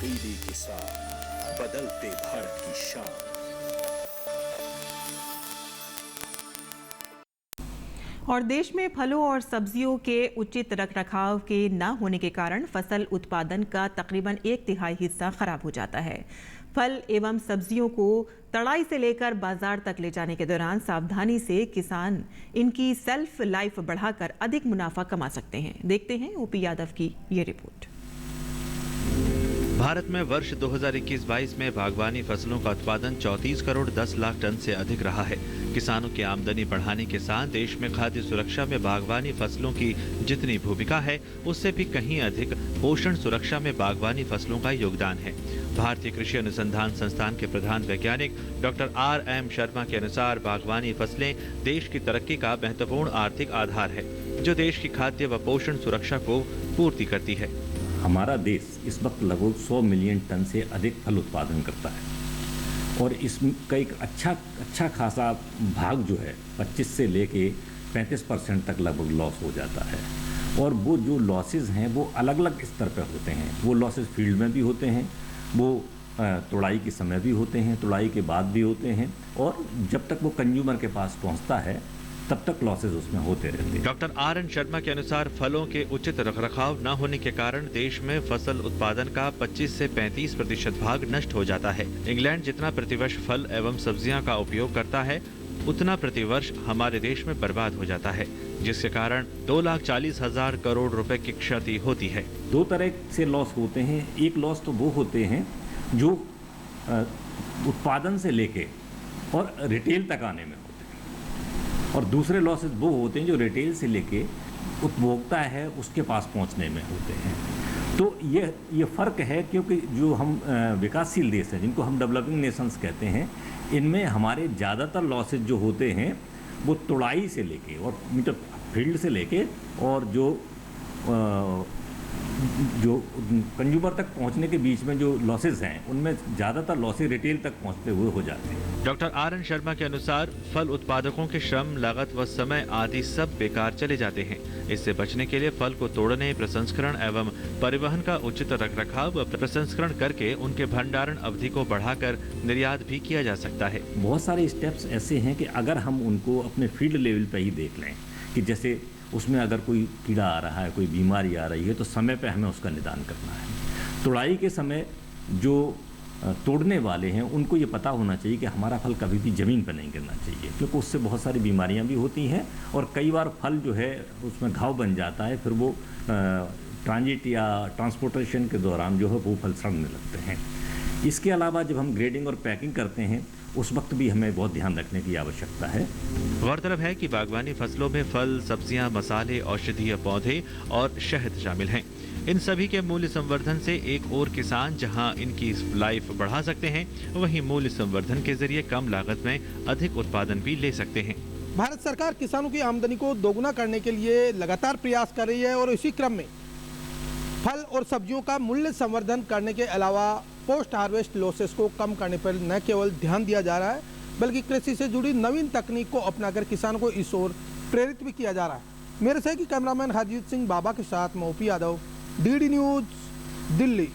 DD किसान, बदलते भारत की शान। और देश में फलों और सब्जियों के उचित रखरखाव के न होने के कारण फसल उत्पादन का तकरीबन 1/3 हिस्सा खराब हो जाता है। फल एवं सब्जियों को तड़ाई से लेकर बाजार तक ले जाने के दौरान सावधानी से किसान इनकी सेल्फ लाइफ बढ़ाकर अधिक मुनाफा कमा सकते हैं। देखते हैं ओपी यादव की ये रिपोर्ट। भारत में वर्ष 2021-22 में बागवानी फसलों का उत्पादन 34 करोड़ 10 लाख टन से अधिक रहा है। किसानों की आमदनी बढ़ाने के साथ देश में खाद्य सुरक्षा में बागवानी फसलों की जितनी भूमिका है, उससे भी कहीं अधिक पोषण सुरक्षा में बागवानी फसलों का योगदान है। भारतीय कृषि अनुसंधान संस्थान के प्रधान वैज्ञानिक डॉक्टर RM शर्मा के अनुसार बागवानी फसलें देश की तरक्की का महत्वपूर्ण आर्थिक आधार है, जो देश की खाद्य व पोषण सुरक्षा को पूर्ति करती है। हमारा देश इस वक्त लगभग 100 मिलियन टन से अधिक फल उत्पादन करता है और इसका एक अच्छा खासा भाग जो है 25 से लेके 35% तक लगभग लॉस हो जाता है। और वो जो लॉसेस हैं वो अलग अलग स्तर पर होते हैं। वो लॉसेस फील्ड में भी होते हैं, वो तुड़ाई के समय भी होते हैं, तुड़ाई के बाद भी होते हैं, और जब तक वो कंज्यूमर के पास पहुंचता है तब तक लॉसेस उसमें होते रहते हैं। डॉक्टर RM शर्मा के अनुसार फलों के उचित रखरखाव न होने के कारण देश में फसल उत्पादन का 25 से 35% भाग नष्ट हो जाता है। इंग्लैंड जितना प्रतिवर्ष फल एवं सब्जियां का उपयोग करता है, उतना प्रतिवर्ष हमारे देश में बर्बाद हो जाता है, जिसके कारण 2,40,000 करोड़ रुपए की क्षति होती है। दो तरह से लॉस होते हैं। एक लॉस तो वो होते हैं जो उत्पादन से लेके और रिटेल तक आने में, और दूसरे लॉसेस वो होते हैं जो रिटेल से लेके उपभोक्ता है उसके पास पहुंचने में होते हैं। तो ये फ़र्क है, क्योंकि जो हम विकासशील देश हैं, जिनको हम डेवलपिंग नेशंस कहते हैं, इनमें हमारे ज़्यादातर लॉसेस जो होते हैं वो तुड़ाई से लेके और मतलब फील्ड से लेके और जो कंज्यूमर तक पहुंचने के बीच में जो लॉसेस हैं, उनमें ज़्यादातर लॉसेस रिटेल तक पहुंचते हुए हो जाते हैं। डॉक्टर RM शर्मा के अनुसार फल उत्पादकों के श्रम, लागत व समय आदि सब बेकार चले जाते हैं। इससे बचने के लिए फल को तोड़ने, प्रसंस्करण एवं परिवहन का उचित रखरखाव व प्रसंस्करण करके उनके भंडारण अवधि को बढ़ाकर निर्यात भी किया जा सकता है। बहुत सारे स्टेप्स ऐसे हैं कि अगर हम उनको अपने फील्ड लेवल पर ही देख लें कि जैसे उसमें अगर कोई कीड़ा आ रहा है, कोई बीमारी आ रही है, तो समय पे हमें उसका निदान करना है। तुड़ाई के समय जो तोड़ने वाले हैं उनको ये पता होना चाहिए कि हमारा फल कभी भी ज़मीन पर नहीं गिरना चाहिए, क्योंकि उससे बहुत सारी बीमारियां भी होती हैं और कई बार फल जो है उसमें घाव बन जाता है, फिर वो ट्रांजिट या ट्रांसपोर्टेशन के दौरान जो है वो फल सड़ने लगते हैं। इसके अलावा जब हम ग्रेडिंग और पैकिंग करते हैं उस वक्त भी हमें बहुत ध्यान रखने की आवश्यकता है। गौरतलब है कि बागवानी फसलों में फल, सब्जियां, मसाले, औषधीय पौधे और शहद शामिल हैं। इन सभी के मूल्य संवर्धन से एक और किसान जहां इनकी लाइफ बढ़ा सकते हैं, वहीं मूल्य संवर्धन के जरिए कम लागत में अधिक उत्पादन भी ले सकते हैं। भारत सरकार किसानों की आमदनी को दोगुना करने के लिए लगातार प्रयास कर रही है और इसी क्रम में फल और सब्जियों का मूल्य संवर्धन करने के अलावा पोस्ट हार्वेस्ट लॉसेस को कम करने पर न केवल ध्यान दिया जा रहा है, बल्कि कृषि से जुड़ी नवीन तकनीक को अपनाकर किसानों को इस ओर प्रेरित भी किया जा रहा है। मेरे सहयोगी कैमरामैन हरजीत सिंह बाबा के साथ मैं OP Yadav, DD news, Delhi.